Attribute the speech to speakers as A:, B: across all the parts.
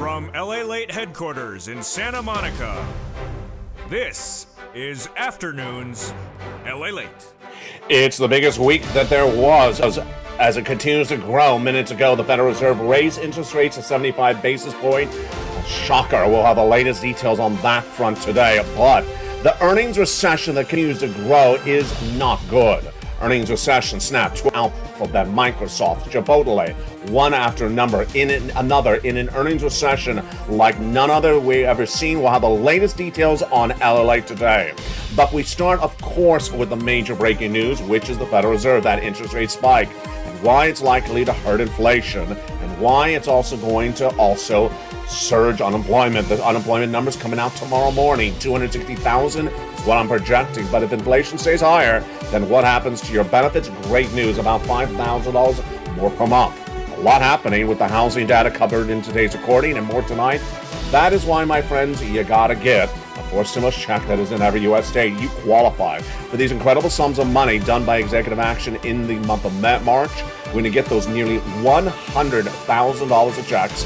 A: From LALATE headquarters in Santa Monica, this is Afternoons LALATE.
B: It's the biggest week that there was as it continues to grow. Minutes ago, the Federal Reserve raised interest rates to 75 basis points. Shocker. We'll have the latest details on that front today. But the earnings recession that continues to grow is not good. Earnings recession snapped Alphabet, Microsoft, Chipotle, one after another in an earnings recession like none other we've ever seen. We'll have the latest details on LALATE today. But we start, of course, with the major breaking news, which is the Federal Reserve, that interest rate spike, and why it's likely to hurt inflation, and why it's also going to surge unemployment. The unemployment numbers coming out tomorrow morning, 260,000 is what I'm projecting. But if inflation stays higher, then what happens to your benefits? Great news, about $5,000 more per month. A lot happening with the housing data covered in today's recording, and more tonight. That is why, my friends, you gotta get a forced stimulus check that is in every U.S. state. You qualify for these incredible sums of money done by executive action in the month of March. We're going to get those nearly $100,000 of checks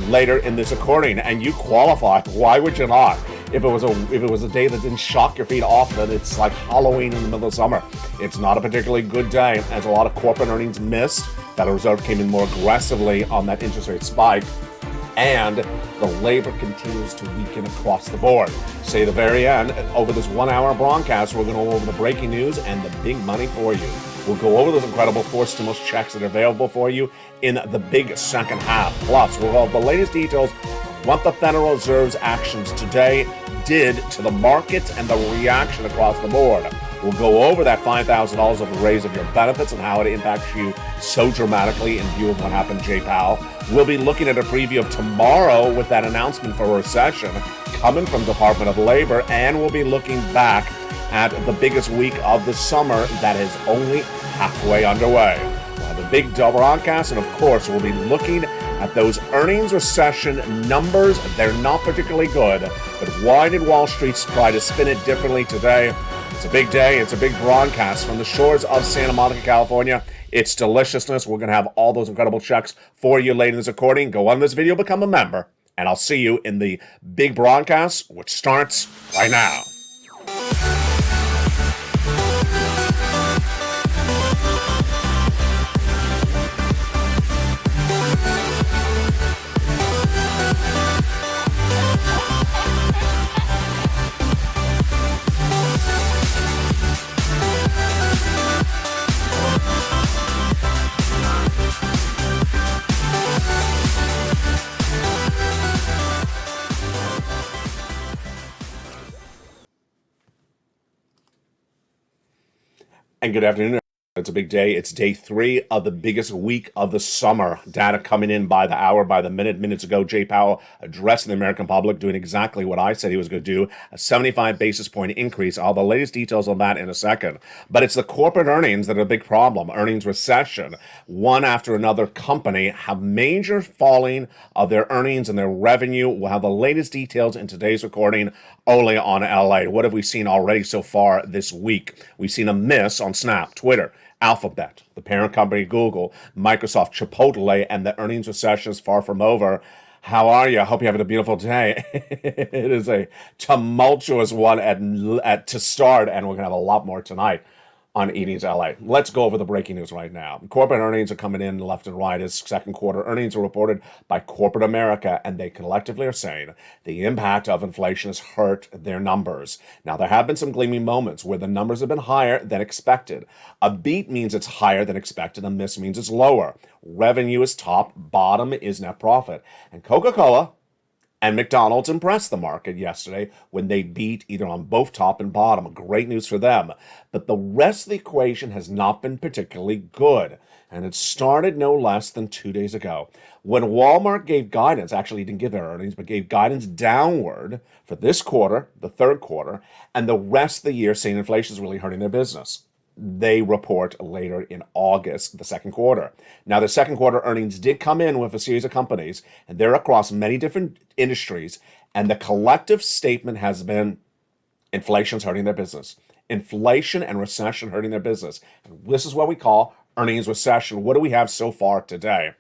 B: later in this recording, and you qualify. Why would you not? If it was a day that didn't shock your feet off, that it's like Halloween in the middle of summer. It's not a particularly good day, as a lot of corporate earnings missed. Federal Reserve came in more aggressively on that interest rate spike, and the labor continues to weaken across the board. Say at the very end, over this 1 hour broadcast, we're going to go over the breaking news and the big money for you. We'll go over those incredible forced stimulus checks that are available for you in the big second half. Plus, we'll have the latest details on what the Federal Reserve's actions today did to the markets and the reaction across the board. We'll go over that $5,000 of a raise of your benefits and how it impacts you so dramatically in view of what happened to Jay Powell. We'll be looking at a preview of tomorrow with that announcement for a recession coming from the Department of Labor, and we'll be looking back at the biggest week of the summer that is only halfway underway. We'll have a big double broadcast, and of course, we'll be looking at those earnings recession numbers. They're not particularly good, but why did Wall Street try to spin it differently today? It's a big day. It's a big broadcast from the shores of Santa Monica, California. It's deliciousness. We're going to have all those incredible checks for you later in this recording. Go on this video, become a member, and I'll see you in the big broadcast, which starts right now. And good afternoon. It's a big day. It's day 3 of the biggest week of the summer. Data coming in by the hour, by the minute. Minutes ago, Jay Powell addressing the American public, doing exactly what I said he was going to do, a 75 basis point increase. All the latest details on that in a second. But it's the corporate earnings that are a big problem. Earnings recession. One after another company have major falling of their earnings and their revenue. We'll have the latest details in today's recording only on LA. What have we seen already so far this week? We've seen a miss on Snap, Twitter, Alphabet, the parent company Google, Microsoft, Chipotle, and the earnings recession is far from over. How are you? I hope you're having a beautiful day. It is a tumultuous one to start, and we're going to have a lot more tonight on Evenings LA. Let's go over the breaking news right now. Corporate earnings are coming in left and right as second quarter earnings are reported by corporate America, and they collectively are saying the impact of inflation has hurt their numbers. Now, there have been some gleaming moments where the numbers have been higher than expected. A beat means it's higher than expected. A miss means it's lower. Revenue is top. Bottom is net profit. And Coca-Cola and McDonald's impressed the market yesterday when they beat either on both top and bottom. Great news for them. But the rest of the equation has not been particularly good. And it started no less than 2 days ago when Walmart gave guidance. Actually, he didn't give their earnings, but gave guidance downward for this quarter, the third quarter, and the rest of the year, saying inflation is really hurting their business. They report later in August, the second quarter. Now, the second quarter earnings did come in with a series of companies, and they're across many different industries, and the collective statement has been inflation's hurting their business. Inflation and recession hurting their business. And this is what we call earnings recession. What do we have so far today?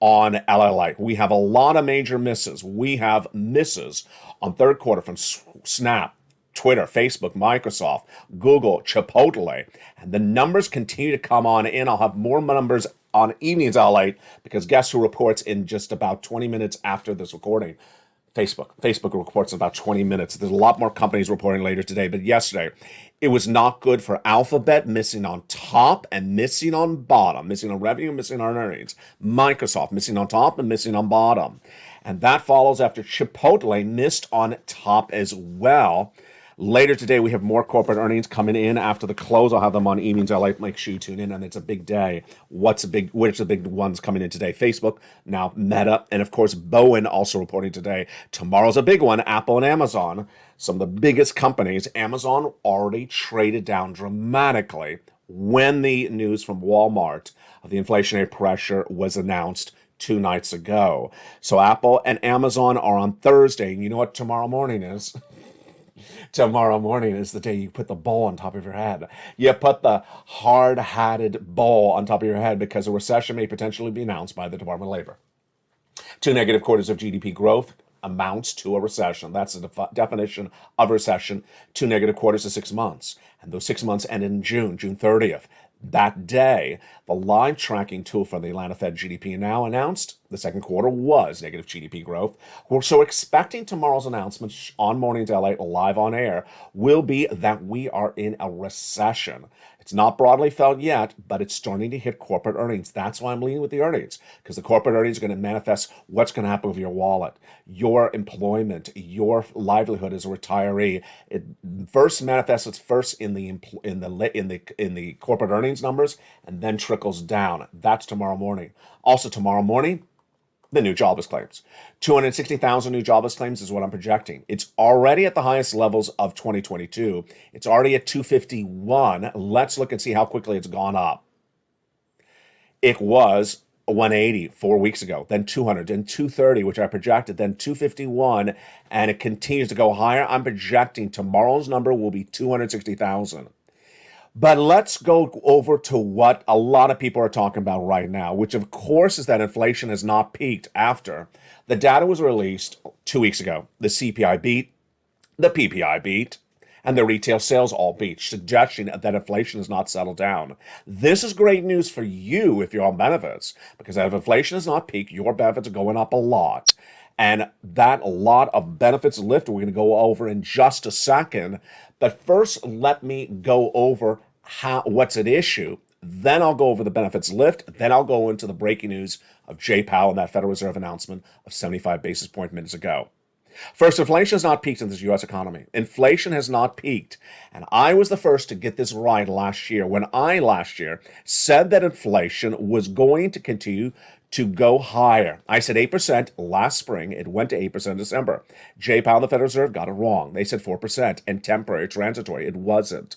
B: on LALATE. We have a lot of major misses. We have misses on third quarter from Snap, Twitter, Facebook, Microsoft, Google, Chipotle, and the numbers continue to come on in. I'll have more numbers on evenings LALATE because guess who reports in just about 20 minutes after this recording? Facebook. Facebook reports in about 20 minutes. There's a lot more companies reporting later today, but yesterday it was not good for Alphabet, missing on top and missing on bottom, missing on revenue, missing on earnings. Microsoft missing on top and missing on bottom. And that follows after Chipotle missed on top as well. Later today, we have more corporate earnings coming in after the close. I'll have them on evenings. Make sure you tune in, and it's a big day. Which are the big ones coming in today? Facebook, now Meta, and of course, Bowen also reporting today. Tomorrow's a big one, Apple and Amazon. Some of the biggest companies. Amazon already traded down dramatically when the news from Walmart of the inflationary pressure was announced 2 nights ago. So Apple and Amazon are on Thursday, and you know what tomorrow morning is? Tomorrow morning is the day you put the bowl on top of your head. You put the hard-hatted bowl on top of your head because a recession may potentially be announced by the Department of Labor. 2 negative quarters of GDP growth amounts to a recession. That's the definition of recession. 2 negative quarters of 6 months. And those 6 months end in June 30th. That day, the live tracking tool for the Atlanta Fed GDP now announced the second quarter was negative GDP growth. We're so expecting tomorrow's announcement on Mornings LA live on air will be that we are in a recession. It's not broadly felt yet, but it's starting to hit corporate earnings. That's why I'm leaning with the earnings, because the corporate earnings are going to manifest what's going to happen with your wallet, your employment, your livelihood as a retiree. It first manifests its first in the corporate earnings numbers, and then trickles down. That's tomorrow morning. Also tomorrow morning, the new jobless claims. 260,000 new jobless claims is what I'm projecting. It's already at the highest levels of 2022. It's already at 251. Let's look and see how quickly it's gone up. It was 180 4 weeks ago, then 200, then 230, which I projected, then 251, and it continues to go higher. I'm projecting tomorrow's number will be 260,000. But let's go over to what a lot of people are talking about right now, which of course is that inflation has not peaked after the data was released 2 weeks ago. The CPI beat, the PPI beat, and the retail sales all beat, suggesting that inflation has not settled down. This is great news for you if you're on benefits, because if inflation has not peaked, your benefits are going up a lot. And that lot of benefits lift we're going to go over in just a second. But first, let me go over what's at issue. Then I'll go over the benefits lift. Then I'll go into the breaking news of Jay Powell and that Federal Reserve announcement of 75 basis point minutes ago. First, inflation has not peaked in this U.S. economy. Inflation has not peaked. And I was the first to get this right last year when I last year said that inflation was going to continue to go higher. I said 8% last spring. It went to 8% in December. Jay Powell, the Federal Reserve, got it wrong. They said 4% and temporary, transitory. It wasn't.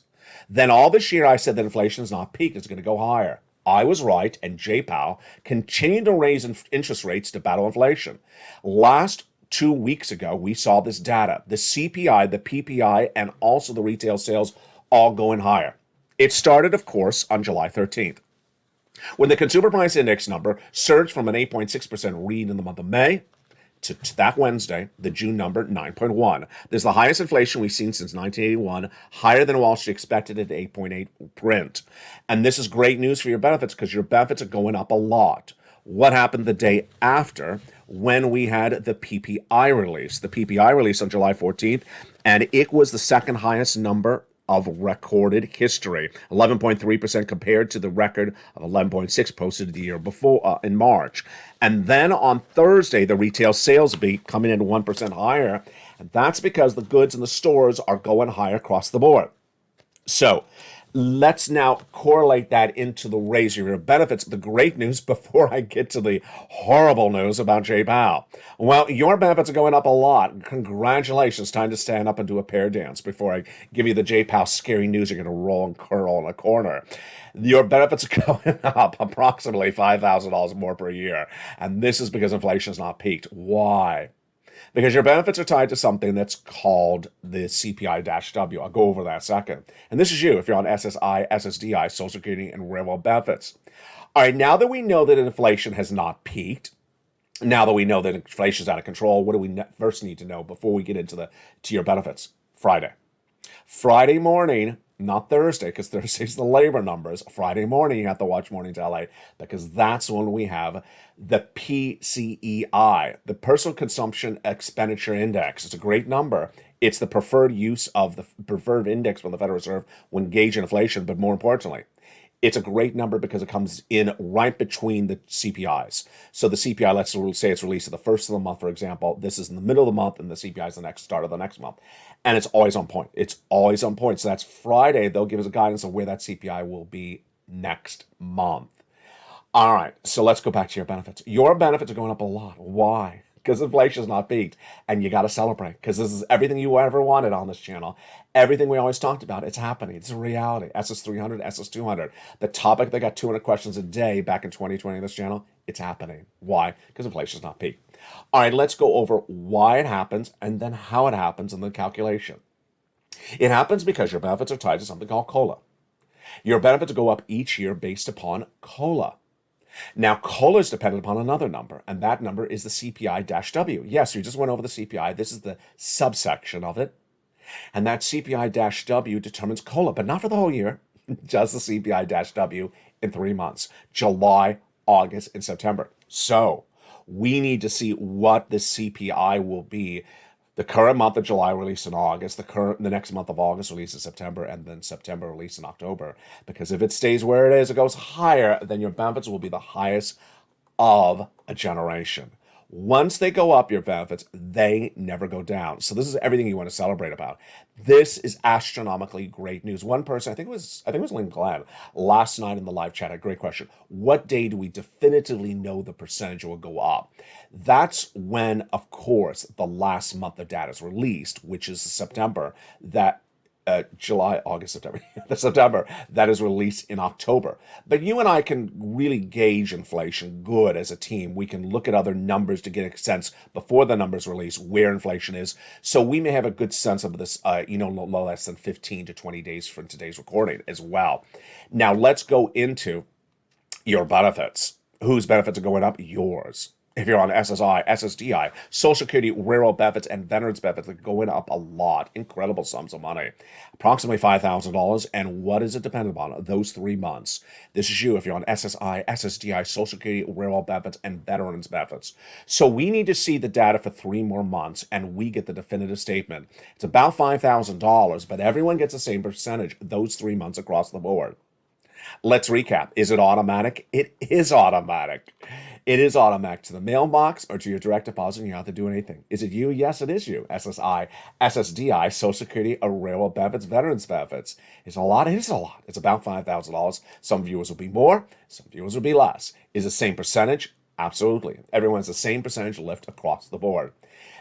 B: Then all this year I said that inflation is not peaked. It's going to go higher. I was right, and Jay Powell continued to raise interest rates to battle inflation. Last 2 weeks ago, we saw this data, the CPI, the PPI, and also the retail sales all going higher. It started, of course, on July 13th, when the Consumer Price Index number surged from an 8.6% read in the month of May to that Wednesday, the June number, 9.1. This is the highest inflation we've seen since 1981, higher than Wall Street expected at 8.8 print. And this is great news for your benefits because your benefits are going up a lot. What happened the day after when we had the PPI release? The PPI release on July 14th, and it was the second highest number of recorded history, 11.3% compared to the record of 11.6 posted the year before in March. And then on Thursday, the retail sales beat coming in 1% higher, and that's because the goods in the stores are going higher across the board. So let's now correlate that into the raise of your benefits. The great news before I get to the horrible news about Jay Powell. Well, your benefits are going up a lot. Congratulations. Time to stand up and do a pair dance before I give you the Jay Powell scary news. You're going to roll and curl in a corner. Your benefits are going up approximately $5,000 more per year. And this is because inflation has not peaked. Why? Because your benefits are tied to something that's called the CPI-W. I'll go over that in a second. And this is you if you're on SSI, SSDI, Social Security, and railroad benefits. All right, now that we know that inflation has not peaked, now that we know that inflation is out of control, what do we first need to know before we get into your benefits? Friday morning, not Thursday, because Thursday's the labor numbers. Friday morning, you have to watch Morning LA, because that's when we have the PCEI, the Personal Consumption Expenditure Index. It's a great number. It's the preferred use of the preferred index from the Federal Reserve when gauging inflation, but more importantly, it's a great number because it comes in right between the CPIs. So the CPI, let's say it's released at the first of the month, for example. This is in the middle of the month, and the CPI is the start of the next month. And it's always on point. It's always on point. So that's Friday. They'll give us a guidance of where that CPI will be next month. All right, so let's go back to your benefits. Your benefits are going up a lot. Why? Because inflation's not peaked, and you got to celebrate, because this is everything you ever wanted on this channel. Everything we always talked about, it's happening. It's a reality. SS300, SS200. The topic that got 200 questions a day back in 2020 on this channel, it's happening. Why? Because inflation's not peaked. All right, let's go over why it happens and then how it happens in the calculation. It happens because your benefits are tied to something called COLA. Your benefits go up each year based upon COLA. Now, COLA is dependent upon another number, and that number is the CPI-W. Yes, we just went over the CPI. This is the subsection of it. And that CPI-W determines COLA, but not for the whole year, just the CPI-W in 3 months, July, August, and September. So we need to see what the CPI will be. The current month of July release in August, the next month of August release in September, and then September release in October. Because if it stays where it is, it goes higher, then your benefits will be the highest of a generation. Once they go up, your benefits, they never go down. So this is everything you want to celebrate about. This is astronomically great news. One person, I think it was Lynn Glenn, last night in the live chat, had a great question. What day do we definitively know the percentage will go up? That's when, of course, the last month of data is released, which is September, July, August, September, the September that is released in October. But you and I can really gauge inflation good as a team. We can look at other numbers to get a sense before the numbers release where inflation is. So we may have a good sense of this, no less than 15 to 20 days from today's recording as well. Now let's go into your benefits. Whose benefits are going up? Yours. If you're on SSI, SSDI, Social Security, railroad benefits, and veterans benefits, they're going up a lot. Incredible sums of money. Approximately $5,000. And what is it dependent upon? Those 3 months. This is you if you're on SSI, SSDI, Social Security, railroad benefits, and veterans benefits. So we need to see the data for 3 more months, and we get the definitive statement. It's about $5,000, but everyone gets the same percentage those 3 months across the board. Let's recap. Is it automatic? It is automatic. It is automatic to the mailbox or to your direct deposit, and you don't have to do anything. Is it you? Yes, it is you. SSI, SSDI, Social Security, or railroad benefits, veterans benefits. It's a lot. It is a lot. It's about $5,000. Some viewers will be more. Some viewers will be less. Is it the same percentage? Absolutely. Everyone's the same percentage lift across the board.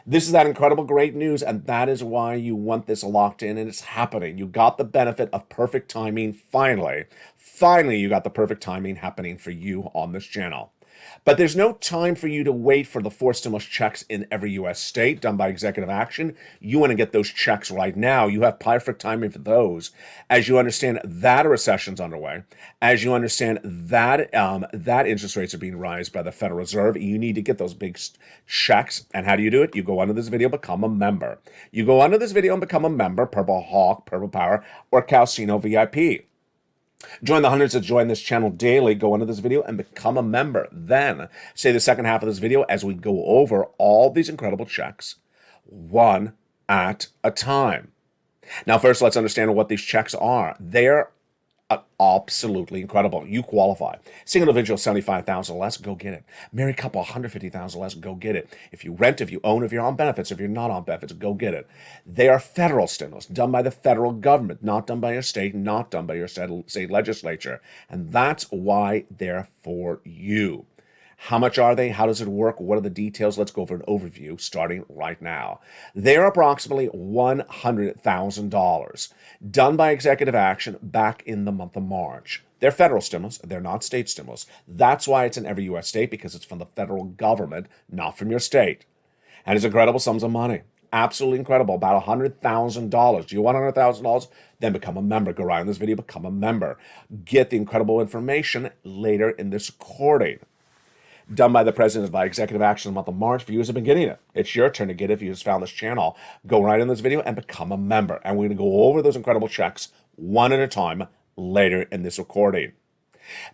B: This is that incredible great news, and that is why you want this locked in, and it's happening. You got the benefit of perfect timing finally. Finally, you got the perfect timing happening for you on this channel. But there's no time for you to wait for the 4 stimulus checks in every U.S. state done by executive action. You want to get those checks right now. You have perfect timing for those. As you understand that a recession's underway, as you understand that that interest rates are being raised by the Federal Reserve, you need to get those big checks. And how do you do it? You go under this video, become a member. You go under this video and become a member, Purple Hawk, Purple Power, or Calcino VIP. Join the hundreds that join this channel daily. Go under this video and become a member. Then say the second half of this video as we go over all these incredible checks, one at a time. Now, first, let's understand what these checks are. They're absolutely incredible. You qualify. Single individual, $75,000 less, go get it. Married couple, $150,000 less, go get it. If you rent, if you own, if you're on benefits, if you're not on benefits, go get it. They are federal stimulus, done by the federal government, not done by your state, not done by your state legislature. And that's why they're for you. How much are they? How does it work? What are the details? Let's go over an overview starting right now. They're approximately $100,000 done by executive action back in the month of March. They're federal stimulus. They're not state stimulus. That's why it's in every U.S. state, because it's from the federal government, not from your state. And it's incredible sums of money. Absolutely incredible. About $100,000. Do you want $100,000? Then become a member. Go right in this video, become a member. Get the incredible information later in this recording. Done by the president by executive action in the month of March. Viewers have been getting it. It's your turn to get it. If you just found this channel, go right in this video and become a member. And we're going to go over those incredible checks one at a time later in this recording.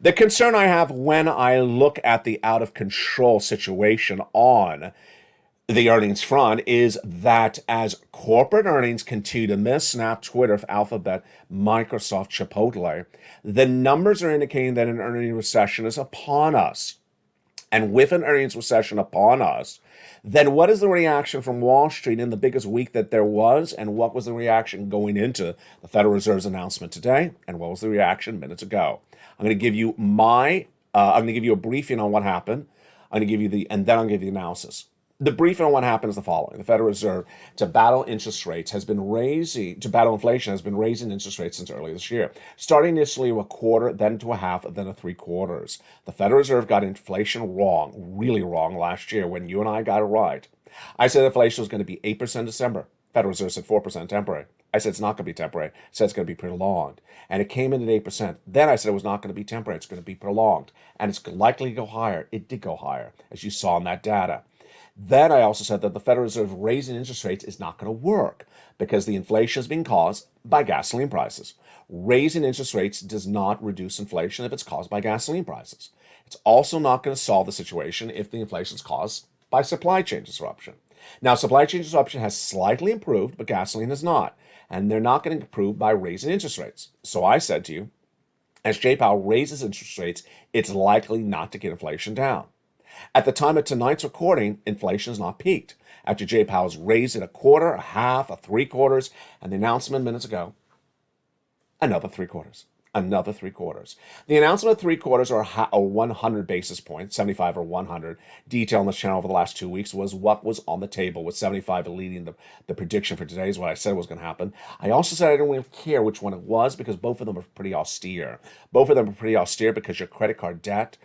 B: The concern I have when I look at the out of control situation on the earnings front is that as corporate earnings continue to miss, Snap, Twitter, Alphabet, Microsoft, Chipotle, the numbers are indicating that an earnings recession is upon us. And with an earnings recession upon us, then what is the reaction from Wall Street in the biggest week that there was? And what was the reaction going into the Federal Reserve's announcement today? And what was the reaction minutes ago? I'm going to give you a briefing on what happened. I'm going to give you and then I'll give you the analysis. The briefing on what happened is the following. The Federal Reserve, to battle inflation, has been raising interest rates since early this year, starting initially with a quarter, then to a half, then to 3/4. The Federal Reserve got inflation wrong, really wrong last year when you and I got it right. I said inflation was going to be 8% in December. Federal Reserve said 4% temporary. I said it's not going to be temporary. I said it's going to be prolonged. And it came in at 8%. Then I said it was not going to be temporary. It's going to be prolonged. And it's likely to go higher. It did go higher, as you saw in that data. Then I also said that the Federal Reserve raising interest rates is not going to work because the inflation is being caused by gasoline prices. Raising interest rates does not reduce inflation if it's caused by gasoline prices. It's also not going to solve the situation if the inflation is caused by supply chain disruption. Now, supply chain disruption has slightly improved, but gasoline has not. And they're not going to improve by raising interest rates. So I said to you, as Jay Powell raises interest rates, it's likely not to get inflation down. At the time of tonight's recording, inflation has not peaked. After Jay Powell's raised it a quarter, a half, a 3/4, and the announcement minutes ago, another 3/4. Another 3/4. The announcement of 3/4 or 100 basis points, 75 or 100, detail on this channel over the last 2 weeks was what was on the table, with 75 leading the prediction for today is what I said was going to happen. I also said I didn't really care which one it was because both of them are pretty austere. Both of them are pretty austere because your credit card debt,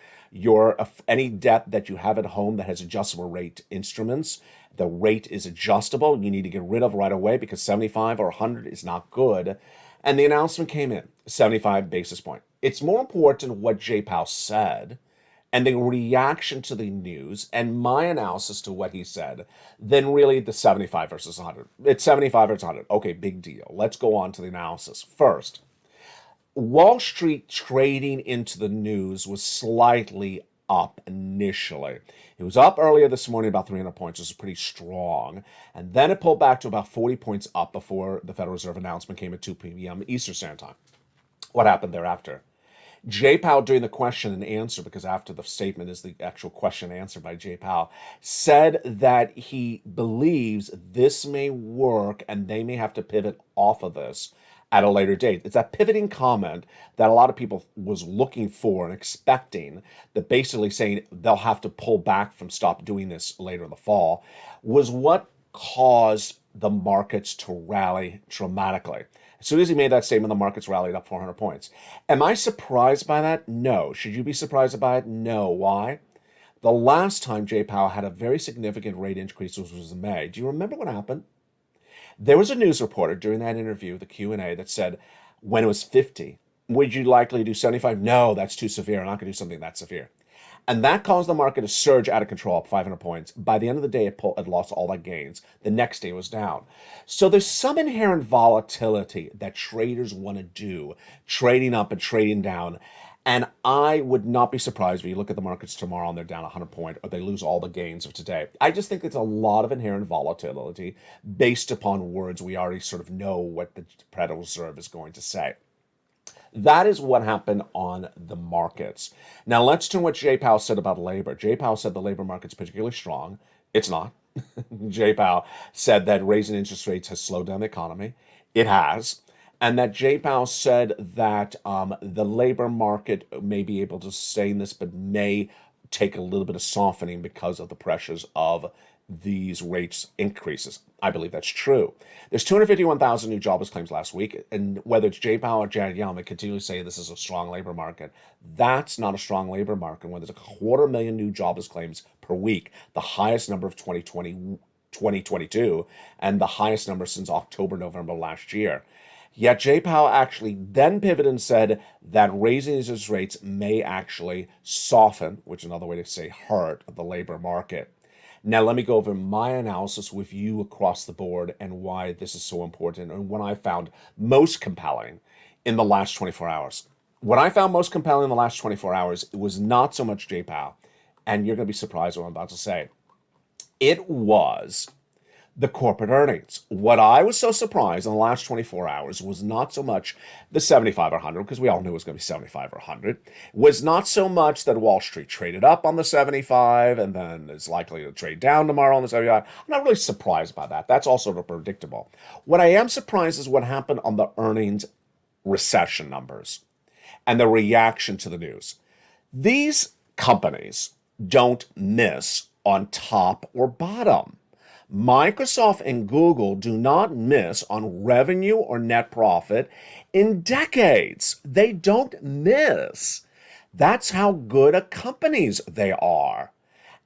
B: any debt that you have at home that has adjustable rate instruments, the rate is adjustable. You need to get rid of right away because 75 or 100 is not good. And the announcement came in, 75 basis point. It's more important what Jay Powell said and the reaction to the news and my analysis to what he said than really the 75 versus 100. It's 75 versus 100. Okay, big deal. Let's go on to the analysis. First, Wall Street trading into the news was slightly up initially. It was up earlier this morning about 300 points, which is pretty strong. And then it pulled back to about 40 points up before the Federal Reserve announcement came at 2 p.m. Eastern Standard Time. What happened thereafter? Jay Powell, during the question and answer, because after the statement is the actual question and answer by Jay Powell, said that he believes this may work and they may have to pivot off of this at a later date. It's that pivoting comment that a lot of people was looking for and expecting, that basically saying they'll have to pull back from stop doing this later in the fall, was what caused the markets to rally dramatically. As soon as he made that statement, the markets rallied up 400 points. Am I surprised by that? No. Should you be surprised by it? No. Why? The last time Jay Powell had a very significant rate increase was in May. Do you remember what happened? There was a news reporter during that interview, the Q&A, that said, when it was 50, would you likely do 75? No, that's too severe. I'm not going to do something that severe. And that caused the market to surge out of control, up 500 points. By the end of the day, it lost all that gains. The next day was down. So there's some inherent volatility that traders want to do, trading up and trading down. And I would not be surprised if you look at the markets tomorrow and they're down 100 points or they lose all the gains of today. I just think it's a lot of inherent volatility based upon words we already sort of know what the Federal Reserve is going to say. That is what happened on the markets. Now let's turn to what Jay Powell said about labor. Jay Powell said the labor market's particularly strong. It's not. Jay Powell said that raising interest rates has slowed down the economy. It has. And that Jay Powell said that the labor market may be able to sustain this, but may take a little bit of softening because of the pressures of these rates increases. I believe that's true. There's 251,000 new jobless claims last week, and whether it's Jay Powell or Janet Yellen, they continually say this is a strong labor market. That's not a strong labor market when there's 250,000 new jobless claims per week, the highest number of 2020 2022 and the highest number since October, November last year. Yet Jay Powell actually then pivoted and said that raising interest rates may actually soften, which is another way to say hurt, the labor market. Now, let me go over my analysis with you across the board and why this is so important and what I found most compelling in the last 24 hours. What I found most compelling in the last 24 hours was not so much Jay Powell, and you're going to be surprised what I'm about to say. It was the corporate earnings. What I was so surprised in the last 24 hours was not so much the 75 or 100, because we all knew it was going to be 75 or 100, was not so much that Wall Street traded up on the 75 and then is likely to trade down tomorrow on the 75. I'm not really surprised by that. That's all sort of predictable. What I am surprised is what happened on the earnings recession numbers and the reaction to the news. These companies don't miss on top or bottom. Microsoft and Google do not miss on revenue or net profit in decades. They don't miss. That's how good a companies they are.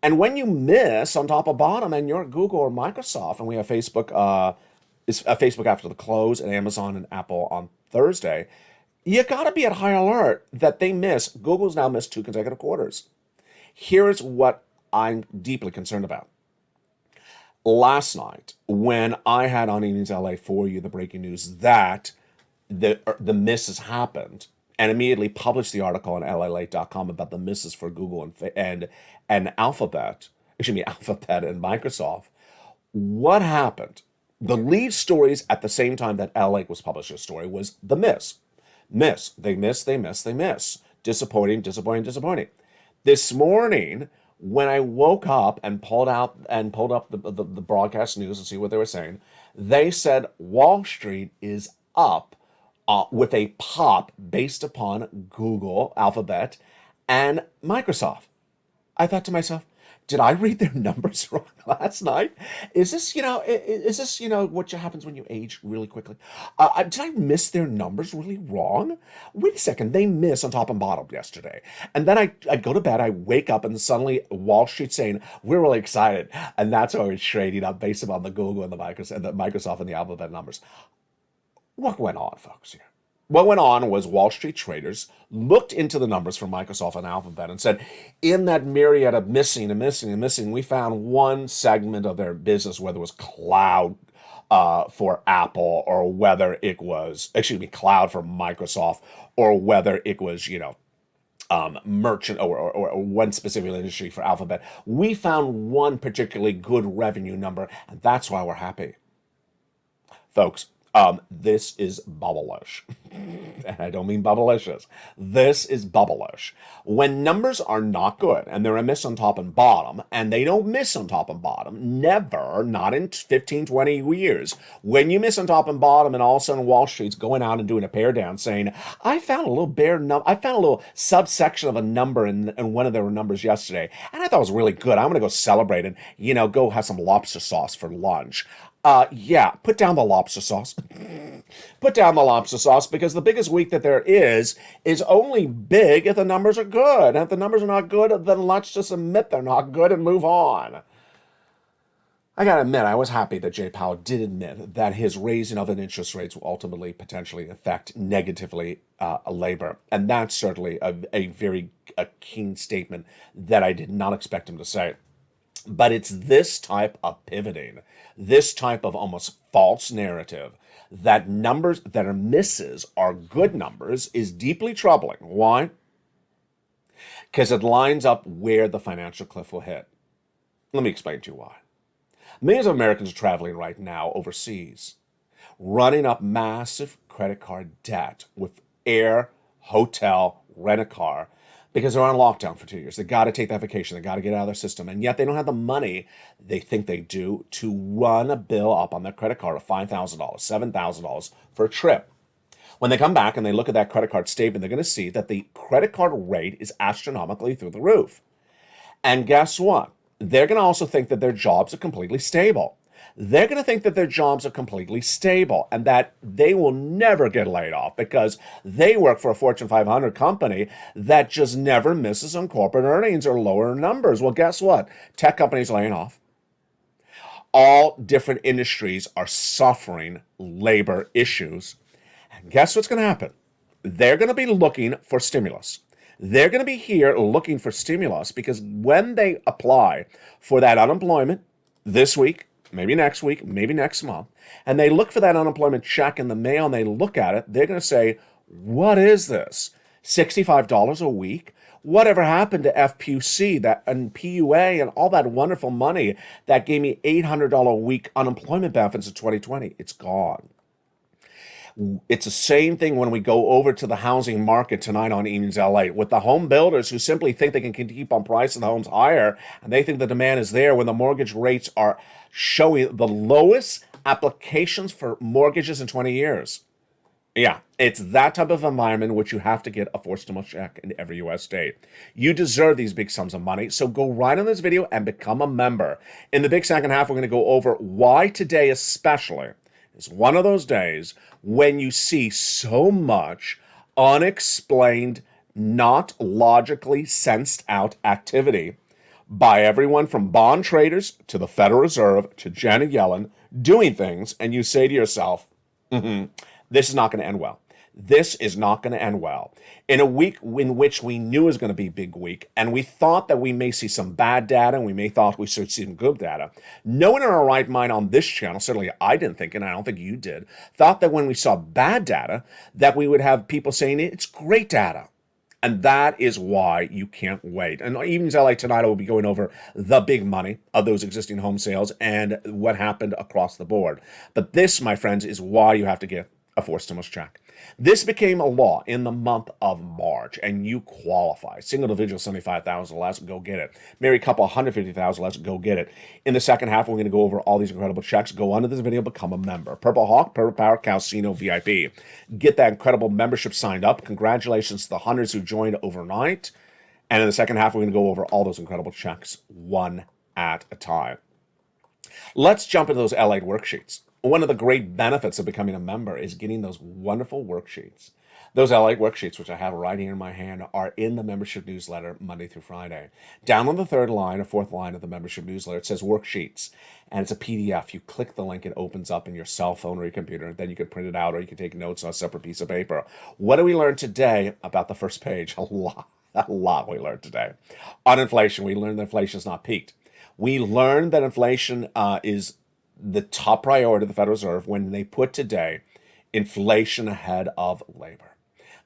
B: And when you miss on top or bottom and you're Google or Microsoft, and we have Facebook, it's Facebook after the close and Amazon and Apple on Thursday, you got to be at high alert that they miss. Google's now missed 2 consecutive quarters. Here's what I'm deeply concerned about. Last night, when I had on Evenings LA for you the breaking news that the misses happened, and immediately published the article on LALATE.com about the misses for Google and Alphabet and Microsoft. What happened? The lead stories at the same time that LALATE was publishing a story was the miss. They miss. Disappointing. This morning, when I woke up and pulled up the broadcast news and see what they were saying, they said Wall Street is up with a pop based upon Google, Alphabet, and Microsoft. I thought to myself, did I read their numbers wrong last night? Is this what happens when you age really quickly? Did I miss their numbers really wrong? Wait a second, they miss on top and bottom yesterday. And then I go to bed, I wake up, and suddenly Wall Street saying, we're really excited. And that's why we're trading up based upon the Google and the Microsoft and the Alphabet numbers. What went on, folks, here? What went on was Wall Street traders looked into the numbers for Microsoft and Alphabet and said, in that myriad of missing, we found one segment of their business, whether it was cloud for Apple or whether it was, cloud for Microsoft, or whether it was, merchant or one specific industry for Alphabet. We found one particularly good revenue number, and that's why we're happy. Folks, this is bubblish. And I don't mean bubblicious. This is bubblish. When numbers are not good and they're a miss on top and bottom, and they don't miss on top and bottom, never, not in 15, 20 years. When you miss on top and bottom and all of a sudden Wall Street's going out and doing a tear down saying, I found a little subsection of a number in one of their numbers yesterday, and I thought it was really good. I'm going to go celebrate and, go have some lobster sauce for lunch. Put down the lobster sauce. Put down the lobster sauce, because the biggest week that there is only big if the numbers are good. And if the numbers are not good, then let's just admit they're not good and move on. I gotta admit, I was happy that Jay Powell did admit that his raising of interest rates will ultimately potentially affect negatively labor. And that's certainly a very keen statement that I did not expect him to say. But it's this type of pivoting, this type of almost false narrative that numbers that are misses are good numbers is deeply troubling. Why? Because it lines up where the financial cliff will hit. Let me explain to you why. Millions of Americans are traveling right now overseas, running up massive credit card debt with air, hotel, rent a car, because they're on lockdown for 2 years. They got to take that vacation. They got to get out of their system. And yet they don't have the money they think they do to run a bill up on their credit card of $5,000, $7,000 for a trip. When they come back and they look at that credit card statement, they're going to see that the credit card rate is astronomically through the roof. And guess what? They're going to also think that their jobs are completely stable. They're going to think that their jobs are completely stable and that they will never get laid off because they work for a Fortune 500 company that just never misses on corporate earnings or lower numbers. Well, guess what? Tech companies laying off. All different industries are suffering labor issues. And guess what's going to happen? They're going to be looking for stimulus. They're going to be here looking for stimulus because when they apply for that unemployment this week, maybe next week, maybe next month, and they look for that unemployment check in the mail and they look at it, they're going to say, what is this? $65 a week? Whatever happened to FPUC that and PUA and all that wonderful money that gave me $800 a week unemployment benefits in 2020? It's gone. It's the same thing when we go over to the housing market tonight on Evenings LA with the home builders who simply think they can keep on pricing the homes higher and they think the demand is there when the mortgage rates are showing the lowest applications for mortgages in 20 years. Yeah, it's that type of environment in which you have to get a forced stimulus check in every U.S. state. You deserve these big sums of money, so go right on this video and become a member. In the big second half, we're going to go over why today especially is one of those days when you see so much unexplained, not logically sensed out activity by everyone from bond traders to the Federal Reserve to Janet Yellen doing things, and you say to yourself, this is not going to end well. This is not going to end well. In a week in which we knew it was going to be a big week, and we thought that we may see some bad data, and we may thought we should see some good data, no one in our right mind on this channel, certainly I didn't think, and I don't think you did, thought that when we saw bad data, that we would have people saying it's great data. And that is why you can't wait. And Evenings LA tonight, I will be going over the big money of those existing home sales and what happened across the board. But this, my friends, is why you have to get a forced stimulus check. This became a law in the month of March, and you qualify. Single individual, 75,000 less, go get it. Married couple, 150,000 less, go get it. In the second half, we're going to go over all these incredible checks. Go under this video, become a member. Purple Hawk, Purple Power, Calcino VIP. Get that incredible membership signed up. Congratulations to the hundreds who joined overnight. And in the second half, we're going to go over all those incredible checks one at a time. Let's jump into those LATE worksheets. One of the great benefits of becoming a member is getting those wonderful worksheets. Those LATE worksheets, which I have right here in my hand, are in the membership newsletter Monday through Friday. Down on the third line or fourth line of the membership newsletter, it says worksheets, and it's a PDF. You click the link, it opens up in your cell phone or your computer, then you can print it out or you can take notes on a separate piece of paper. What do we learn today about the first page? A lot we learned today. On inflation, we learned that inflation is not peaked. We learned that inflation is the top priority of the Federal Reserve when they put today inflation ahead of labor.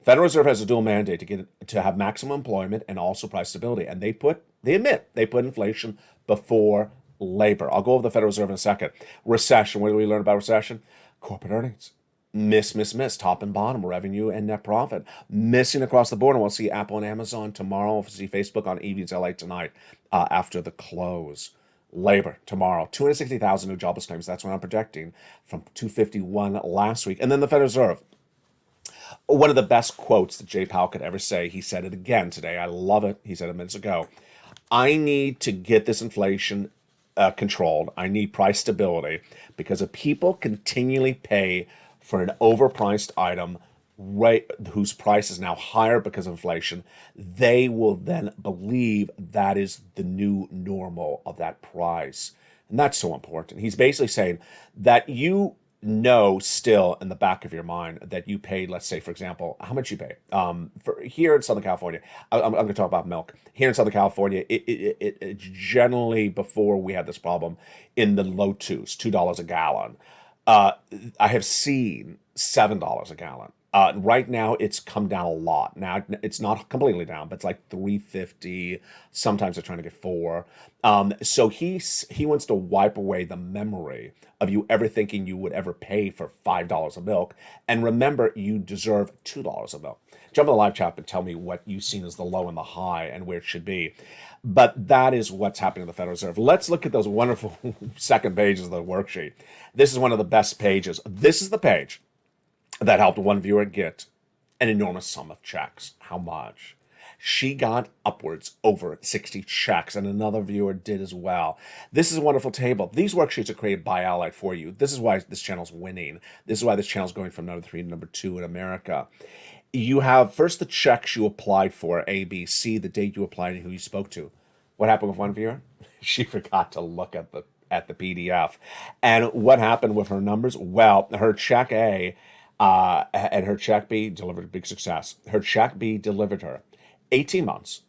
B: Federal Reserve has a dual mandate to have maximum employment and also price stability, and they put inflation before labor. I'll go over the Federal Reserve in a second. Recession. What do we learn about recession? Corporate earnings. Miss, top and bottom, revenue and net profit. Missing across the board. And we'll see Apple and Amazon tomorrow. We'll see Facebook on Evenings LA tonight after the close. Labor tomorrow, 260,000 new jobless claims. That's what I'm projecting from 251 last week. And then the Federal Reserve. One of the best quotes that Jay Powell could ever say. He said it again today. I love it. He said it minutes ago. I need to get this inflation controlled. I need price stability because if people continually pay for an overpriced item, right, whose price is now higher because of inflation, they will then believe that is the new normal of that price. And that's so important. He's basically saying that you know still in the back of your mind that you paid, let's say, for example, how much you pay. For here in Southern California, I'm going to talk about milk. Here in Southern California, it generally, before we had this problem, in the low $2 a gallon. I have seen $7 a gallon. Right now, it's come down a lot. Now, it's not completely down, but it's like $3.50. Sometimes they're trying to get $4. So he wants to wipe away the memory of you ever thinking you would ever pay for $5 of milk. And remember, you deserve $2 of milk. Jump in the live chat and tell me what you've seen as the low and the high and where it should be. But that is what's happening in the Federal Reserve. Let's look at those wonderful second pages of the worksheet. This is one of the best pages. This is the page that helped one viewer get an enormous sum of checks. How much? She got upwards over 60 checks, and another viewer did as well. This is a wonderful table. These worksheets are created by LALATE for you. This is why this channel's winning. This is why this channel's going from number 3 to number 2 in America. You have first the checks you applied for, A, B, C, the date you applied and who you spoke to. What happened with one viewer? She forgot to look at the at the PDF. And what happened with her numbers? Well, her check A and her check B delivered a big success. Her check B delivered her 18 months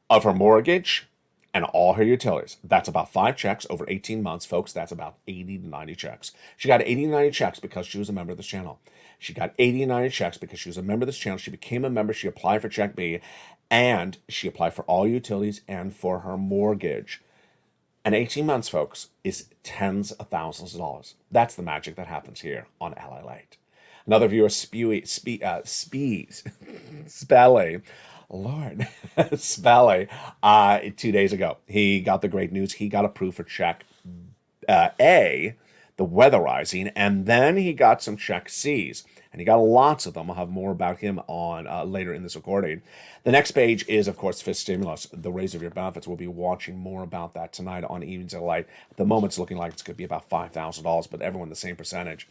B: of her mortgage and all her utilities. That's about 5 checks over 18 months, folks. That's about 80 to 90 checks. She got 80 to 90 checks because she was a member of this channel. She got 80 to 90 checks because she was a member of this channel. She became a member. She applied for check B, and she applied for all utilities and for her mortgage. And 18 months, folks, is tens of thousands of dollars. That's the magic that happens here on LALATE. Another viewer, Spelly, Lord, Spelly, 2 days ago, he got the great news. He got approved for check A, the weatherizing, and then he got some check C's, and he got lots of them. I'll have more about him on later in this recording. The next page is, of course, fifth stimulus, the raise of your benefits. We'll be watching more about that tonight on Evenings at Light. At the moment, it's looking like it's going to be about $5,000, but everyone the same percentage.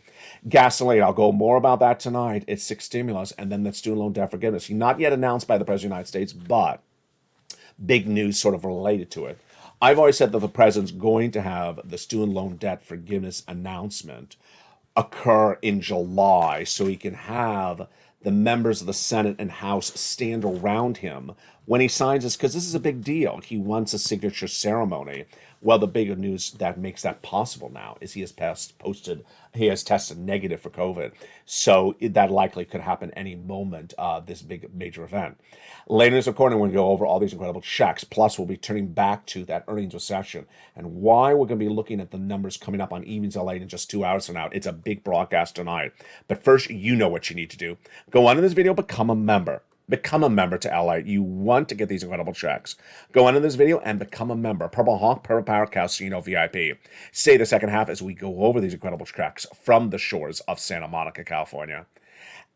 B: Gasoline, I'll go more about that tonight. It's sixth stimulus, and then that student loan debt forgiveness. Not yet announced by the President of the United States, but big news sort of related to it. I've always said that the President's going to have the student loan debt forgiveness announcement occur in July so he can have the members of the Senate and House stand around him when he signs this, because this is a big deal. He wants a signature ceremony. Well, the big news that makes that possible now is he has tested negative for COVID. So that likely could happen any moment, this big major event. Later in this recording, we're going to go over all these incredible checks. Plus, we'll be turning back to that earnings recession and why we're going to be looking at the numbers coming up on Evenings LA in just 2 hours from now. It's a big broadcast tonight. But first, you know what you need to do. Go on in this video, become a member. Become a member to LA. You want to get these incredible checks. Go on in this video and become a member. Purple Hawk, Purple Power Casino VIP. Stay the second half as we go over these incredible checks from the shores of Santa Monica, California.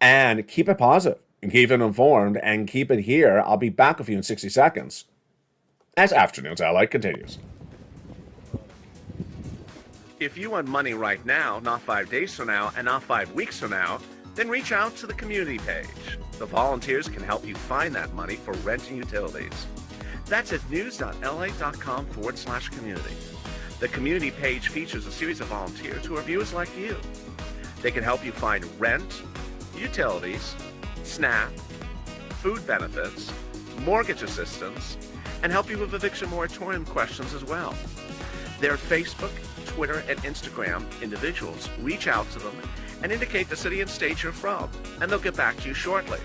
B: And keep it positive, and keep it informed, and keep it here. I'll be back with you in 60 seconds as Afternoons LA continues.
C: If you want money right now, not 5 days from now, and not 5 weeks from now, then reach out to the community page. The volunteers can help you find that money for rent and utilities. That's at news.la.com/community. The community page features a series of volunteers who are viewers like you. They can help you find rent, utilities, SNAP, food benefits, mortgage assistance, and help you with eviction moratorium questions as well. Their Facebook, Twitter, and Instagram individuals reach out to them and indicate the city and state you're from, and they'll get back to you shortly.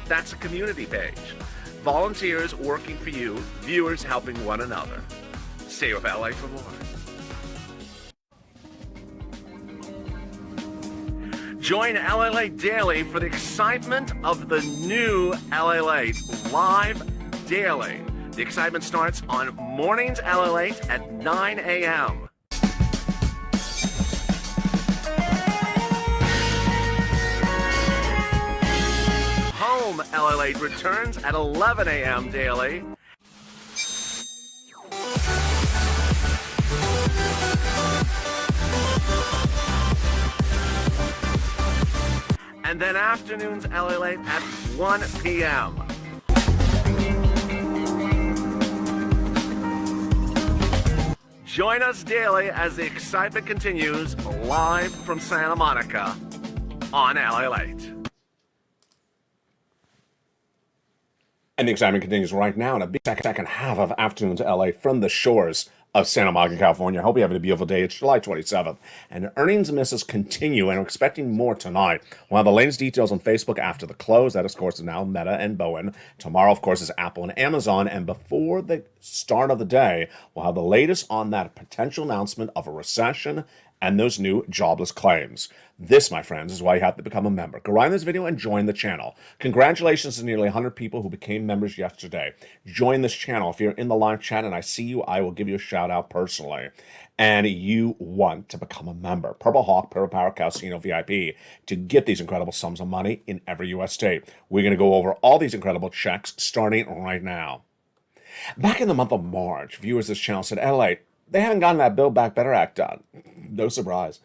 C: That's a community page. Volunteers working for you, viewers helping one another. Stay with LA for more. Join LALATE Daily for the excitement of the new LALATE live daily. The excitement starts on mornings LALATE at 9 a.m. Home LALATE returns at 11 a.m. daily. And then afternoons LALATE at 1 p.m. Join us daily as the excitement continues live from Santa Monica on LALATE.
B: And the excitement continues right now in a big second half of Afternoons LA from the shores of Santa Monica, California. I hope you're having a beautiful day. It's July 27th, and earnings misses continue, and we're expecting more tonight. We'll have the latest details on Facebook after the close. That, of course, is now Meta and Bowen. Tomorrow, of course, is Apple and Amazon, and before the start of the day, we'll have the latest on that potential announcement of a recession and those new jobless claims. This, my friends, is why you have to become a member. Go right in this video and join the channel. Congratulations to nearly 100 people who became members yesterday. Join this channel. If you're in the live chat and I see you, I will give you a shout out personally. And you want to become a member. Purple Hawk, Purple Power Casino VIP to get these incredible sums of money in every U.S. state. We're going to go over all these incredible checks starting right now. Back in the month of March, viewers of this channel said, LA, they haven't gotten that Build Back Better Act done. No surprise.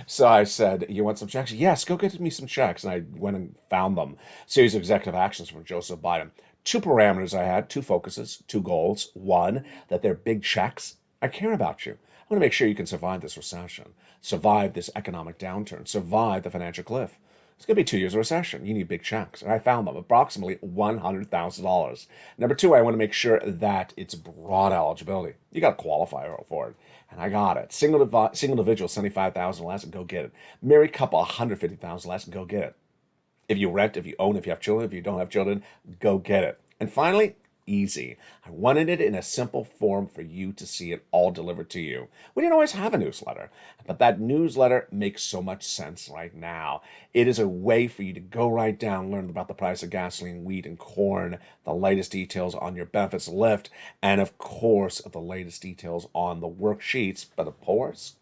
B: So I said, you want some checks? Yes, go get me some checks. And I went and found them. Series of executive actions from Joseph Biden. 2 parameters I had, 2 focuses, 2 goals. 1, that they're big checks I care about you. I want to make sure you can survive this recession, survive this economic downturn, survive the financial cliff. It's going to be 2 years of recession. You need big checks. And I found them, approximately $100,000. Number two, I want to make sure that it's broad eligibility. You got to qualify for it. And I got it. Single individual, 75,000 less, and go get it. Married couple, 150,000 less, and go get it. If you rent, if you own, if you have children, if you don't have children, go get it. And finally, easy. I wanted it in a simple form for you to see it all delivered to you. We didn't always have a newsletter, but that newsletter makes so much sense right now. It is a way for you to go right down, learn about the price of gasoline, wheat, and corn, the latest details on your benefits lift, and of course, the latest details on the worksheets, but of course,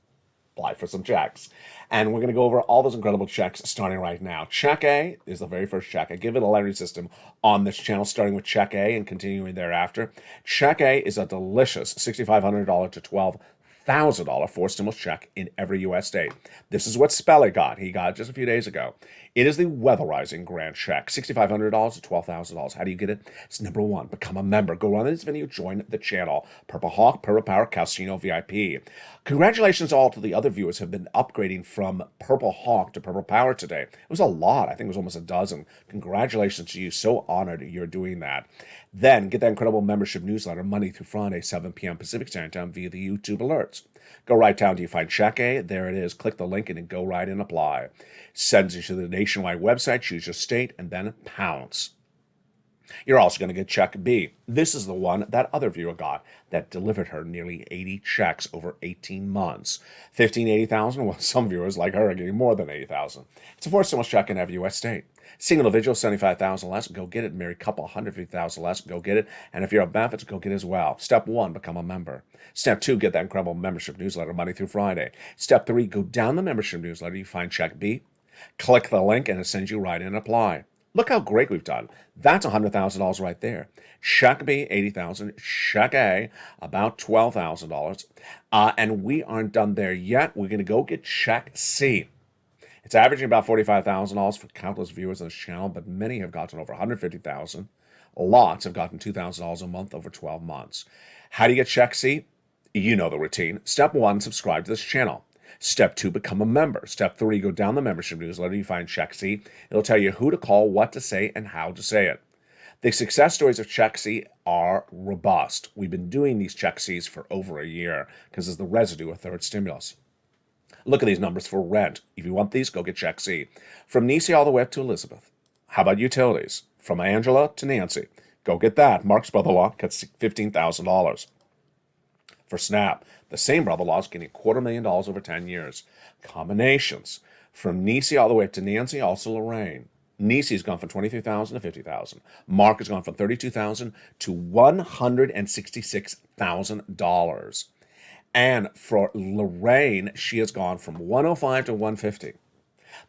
B: apply for some checks. And we're going to go over all those incredible checks starting right now. Check A is the very first check. I give it a lettering system on this channel, starting with Check A and continuing thereafter. Check A is a delicious $6,500 to $12,000 forced stimulus check in every U.S. state. This is what Speller got. He got it just a few days ago. It is the weatherizing grant check, $6,500 to $12,000. How do you get it? It's number one, become a member. Go on this video, join the channel. Purple Hawk, Purple Power, Calcino VIP. Congratulations all to the other viewers who have been upgrading from Purple Hawk to Purple Power today. It was a lot. I think it was almost a dozen. Congratulations to you. So honored you're doing that. Then get that incredible membership newsletter Monday through Friday, 7 p.m. Pacific Standard Time via the YouTube alerts. Go right down to you find Check A. There it is. Click the link and go right and apply. Sends you to the nationwide website. Choose your state and then pounce. You're also going to get Check B. This is the one that other viewer got that delivered her nearly 80 checks over 18 months. 80,000. Well, some viewers like her are getting more than 80,000. It's a forced stimulus check in every U.S. state. Single individual, 75,000 less, go get it. Married couple, 150,000 less, go get it. And if you're on benefits, go get it as well. Step 1, become a member. Step 2, get that incredible membership newsletter Monday through Friday. Step 3, go down the membership newsletter. You find Check B. Click the link and it sends you right in and apply. Look how great we've done. That's $100,000 right there. Check B, 80,000. Check A, about $12,000. And we aren't done there yet. We're going to go get Check C. It's averaging about $45,000 for countless viewers on this channel, but many have gotten over $150,000. Lots have gotten $2,000 a month over 12 months. How do you get Check C? You know the routine. Step 1, subscribe to this channel. Step 2, become a member. Step 3, go down the membership newsletter. You find Check C. It'll tell you who to call, what to say, and how to say it. The success stories of Check C are robust. We've been doing these Check Cs for over a year because it's the residue of third stimulus. Look at these numbers for rent. If you want these, go get Check C. From Nisi all the way up to Elizabeth. How about utilities? From Angela to Nancy. Go get that. Mark's brother-in-law gets $15,000. For SNAP, the same brother-in-law is getting $250,000 over 10 years. Combinations. From Nisi all the way up to Nancy, also Lorraine. Nisi's gone from $23,000 to $50,000. Mark has gone from $32,000 to $166,000. And for Lorraine, she has gone from $105,000 to $150,000.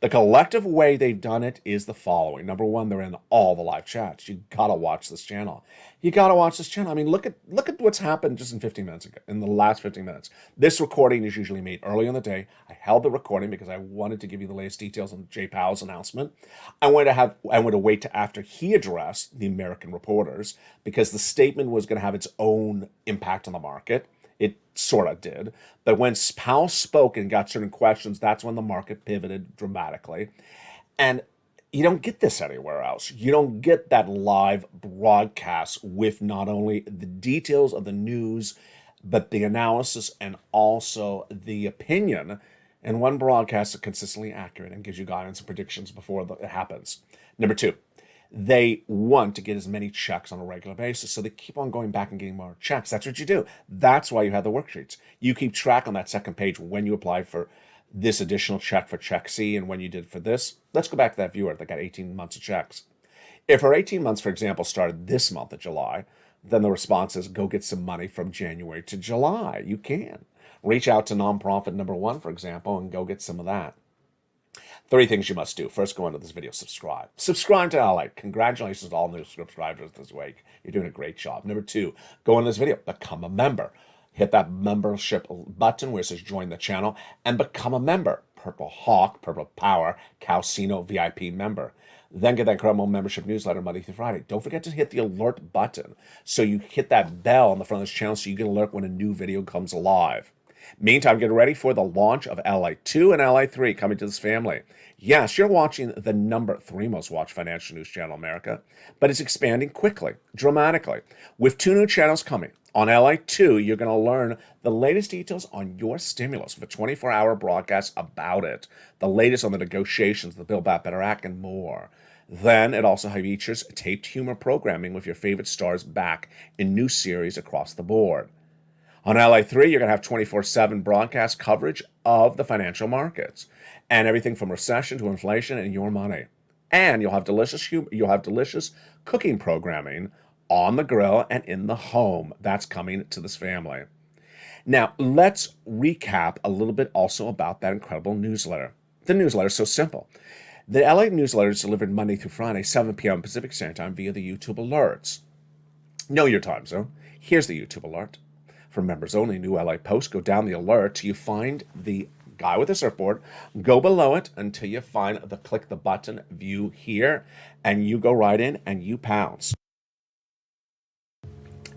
B: The collective way they've done it is the following. Number one, they're in all the live chats. You gotta watch this channel. You gotta watch this channel. I mean, look at what's happened just in 15 minutes ago, in the last 15 minutes. This recording is usually made early in the day. I held the recording because I wanted to give you the latest details on Jay Powell's announcement. I wanted to wait to after he addressed the American reporters because the statement was going to have its own impact on the market. It sort of did. But when Powell spoke and got certain questions, that's when the market pivoted dramatically. And you don't get this anywhere else. You don't get that live broadcast with not only the details of the news, but the analysis and also the opinion. And one broadcast is consistently accurate and gives you guidance and predictions before it happens. Number two, they want to get as many checks on a regular basis, so they keep on going back and getting more checks. That's what you do. That's why you have the worksheets. You keep track on that second page when you applied for this additional check for Check C and when you did for this. Let's go back to that viewer that got 18 months of checks. If her 18 months, for example, started this month of July, then the response is go get some money from January to July. You can. Reach out to nonprofit number one, for example, and go get some of that. 3 things you must do. First, go into this video, subscribe. Subscribe to LALATE. Congratulations to all new subscribers this week. You're doing a great job. Number 2, go into this video, become a member. Hit that membership button where it says join the channel and become a member. Purple Hawk, Purple Power, Calcino VIP member. Then get that incredible membership newsletter Monday through Friday. Don't forget to hit the alert button so you hit that bell on the front of this channel so you get an alert when a new video comes live. Meantime, get ready for the launch of LA2 and LA3 coming to this family. Yes, you're watching the number 3 most watched financial news channel in America, but it's expanding quickly, dramatically. With 2 new channels coming. On LA2, you're going to learn the latest details on your stimulus with a 24-hour broadcast about it, the latest on the negotiations, the Build Back Better Act, and more. Then it also features taped humor programming with your favorite stars back in new series across the board. On LA3, you're going to have 24/7 broadcast coverage of the financial markets and everything from recession to inflation and your money. And you'll have delicious cooking programming on the grill and in the home. That's coming to this family. Now, let's recap a little bit also about that incredible newsletter. The newsletter is so simple. The LA newsletter is delivered Monday through Friday, 7 p.m. Pacific Standard Time via the YouTube alerts. Know your time zone. Here's the YouTube alert. For members only, new LA post, go down the alert till you find the guy with the surfboard. Go below it until you find the click the button view here, and you go right in and you pounce.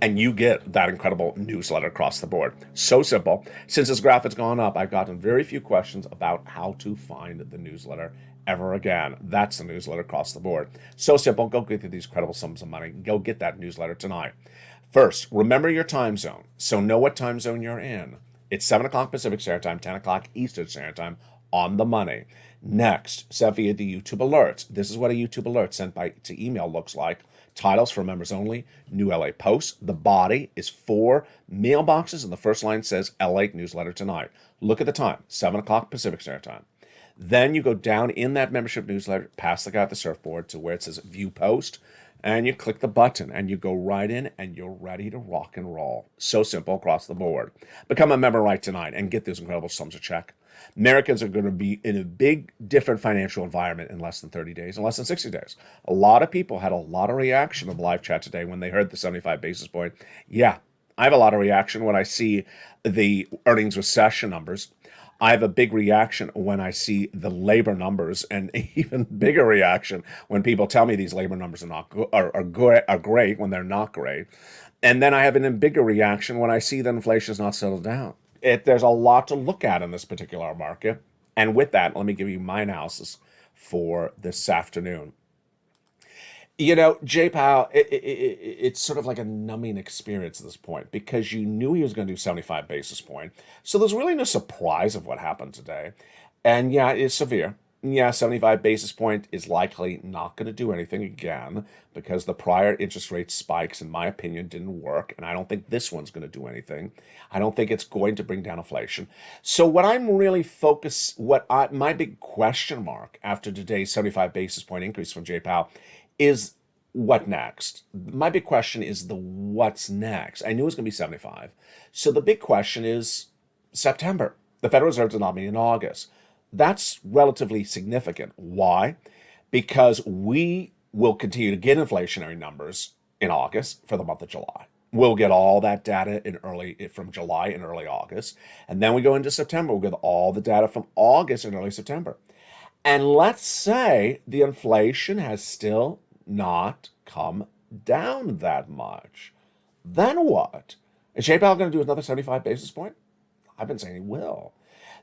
B: And you get that incredible newsletter across the board. So simple. Since this graph has gone up, I've gotten very few questions about how to find the newsletter ever again. That's the newsletter across the board. So simple. Go get these incredible sums of money. Go get that newsletter tonight. First, remember your time zone. So know what time zone you're in. It's 7 o'clock Pacific Standard Time, 10 o'clock Eastern Standard Time on the money. Next, set via the YouTube alerts. This is what a YouTube alert sent to email looks like. Titles for members only, new LA posts. The body is 4 mailboxes, and the first line says LA newsletter tonight. Look at the time, 7 o'clock Pacific Standard Time. Then you go down in that membership newsletter, past the guy at the surfboard to where it says view post, and you click the button and you go right in and you're ready to rock and roll. So simple across the board. Become a member right tonight and get those incredible sums of check. Americans are going to be in a big, different financial environment in less than 30 days, in less than 60 days. A lot of people had a lot of reaction on the live chat today when they heard the 75 basis point. Yeah, I have a lot of reaction when I see the earnings recession numbers. I have a big reaction when I see the labor numbers, and even bigger reaction when people tell me these labor numbers are great when they're not great. And then I have an even bigger reaction when I see that inflation is not settled down. There's a lot to look at in this particular market. And with that, let me give you my analysis for this afternoon. You know, Jay Powell, it's sort of like a numbing experience at this point because you knew he was going to do 75 basis point. So there's really no surprise of what happened today. And yeah, it's severe. Yeah, 75 basis point is likely not going to do anything again because the prior interest rate spikes, in my opinion, didn't work. And I don't think this one's going to do anything. I don't think it's going to bring down inflation. So what I'm really focused, my big question mark after today's 75 basis point increase from Jay Powell is what next? My big question is the what's next. I knew it was going to be 75. So the big question is September. The Federal Reserve did not meet in August. That's relatively significant. Why? Because we will continue to get inflationary numbers in August for the month of July. We'll get all that data from July and early August. And then we go into September. We'll get all the data from August and early September. And let's say the inflation has still not come down that much. Then what? Is Jay Powell going to do another 75 basis point? I've been saying he will.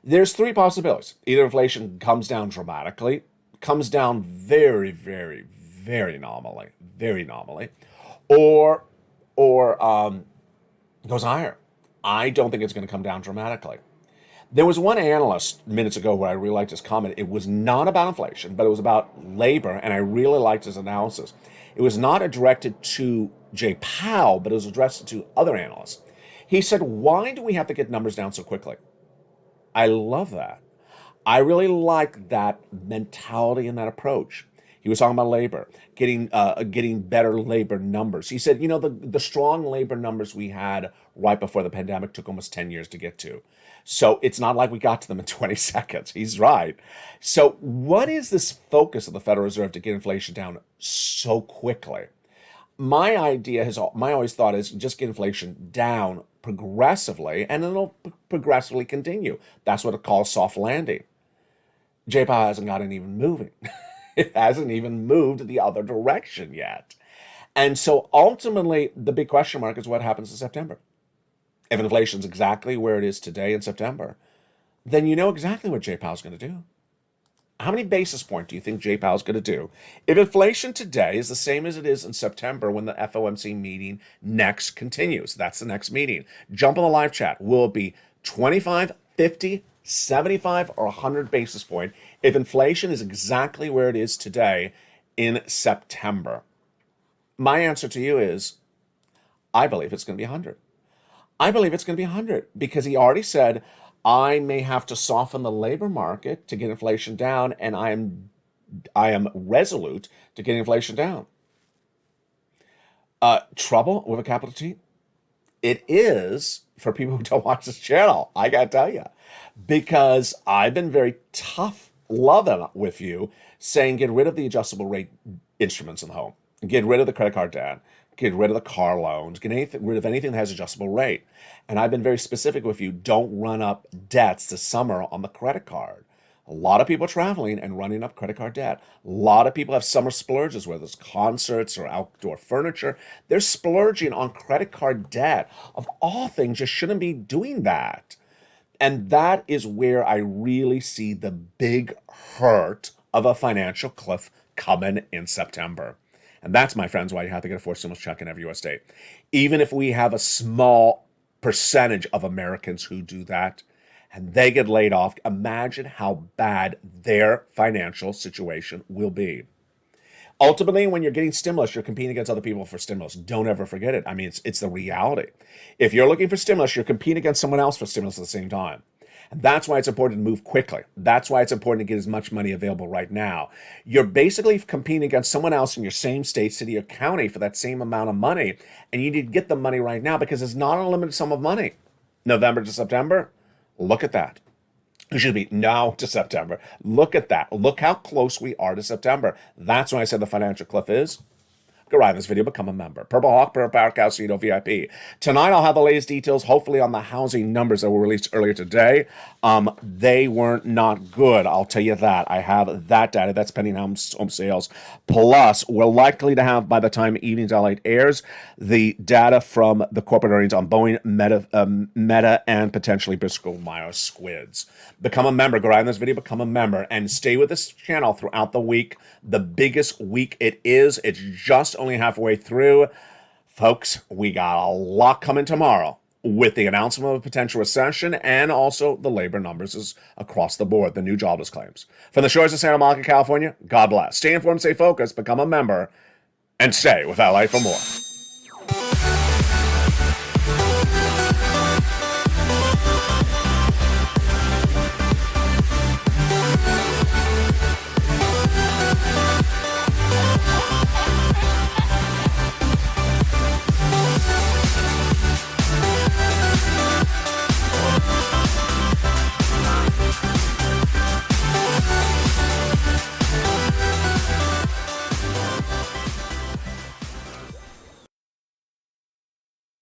B: There's 3 possibilities. Either inflation comes down dramatically, comes down very, very, very nominally, or goes higher. I don't think it's going to come down dramatically. There was one analyst minutes ago where I really liked his comment. It was not about inflation, but it was about labor, and I really liked his analysis. It was not directed to Jay Powell, but it was addressed to other analysts. He said, why do we have to get numbers down so quickly? I love that. I really like that mentality and that approach. He was talking about labor, getting better labor numbers. He said, you know, the strong labor numbers we had right before the pandemic took almost 10 years to get to. So it's not like we got to them in 20 seconds. He's right. So what is this focus of the Federal Reserve to get inflation down so quickly? My always thought is just get inflation down progressively, and it'll progressively continue. That's what it calls soft landing. Jay Powell hasn't got it even moving. It hasn't even moved the other direction yet. And so ultimately, the big question mark is what happens in September. If inflation's exactly where it is today in September, then you know exactly what Jay Powell's going to do. How many basis points do you think Jay Powell's going to do if inflation today is the same as it is in September when the FOMC meeting next continues? That's the next meeting. Jump on the live chat. Will it be 25, 50, 75, or 100 basis point if inflation is exactly where it is today in September? My answer to you is, I believe it's going to be 100. I believe it's going to be 100 because he already said, I may have to soften the labor market to get inflation down, and I am resolute to get inflation down. Trouble with a capital T? It is for people who don't watch this channel, I gotta tell you, because I've been very tough loving with you, saying get rid of the adjustable rate instruments in the home, get rid of the credit card debt, get rid of the car loans, get rid of anything that has adjustable rate. And I've been very specific with you, don't run up debts this summer on the credit card. A lot of people traveling and running up credit card debt. A lot of people have summer splurges, whether it's concerts or outdoor furniture. They're splurging on credit card debt. Of all things, you shouldn't be doing that. And that is where I really see the big hurt of a financial cliff coming in September. And that's, my friends, why you have to get a forced stimulus check in every U.S. state. Even if we have a small percentage of Americans who do that and they get laid off, imagine how bad their financial situation will be. Ultimately, when you're getting stimulus, you're competing against other people for stimulus. Don't ever forget it. I mean, it's the reality. If you're looking for stimulus, you're competing against someone else for stimulus at the same time. And that's why it's important to move quickly. That's why it's important to get as much money available right now. You're basically competing against someone else in your same state, city, or county for that same amount of money. And you need to get the money right now because it's not an unlimited sum of money. November to September, look at that. It should be now to September. Look at that. Look how close we are to September. That's why I said the financial cliff is. Go right in this video, become a member. Purple Hawk, Purple Power Cow, Cedo VIP. Tonight, I'll have the latest details, hopefully on the housing numbers that were released earlier today. They were not good, I'll tell you that. I have that data. That's pending home sales. Plus, we're likely to have, by the time Evening's LALATE airs, the data from the corporate earnings on Boeing, Meta, and potentially Bristol Myers Squids. Become a member. Go right in this video, become a member, and stay with this channel throughout the week. The biggest week it is. It's just only halfway through. Folks, we got a lot coming tomorrow with the announcement of a potential recession and also the labor numbers across the board, the new jobless claims. From the shores of Santa Monica, California, God bless. Stay informed, stay focused, become a member, and stay with LA for more.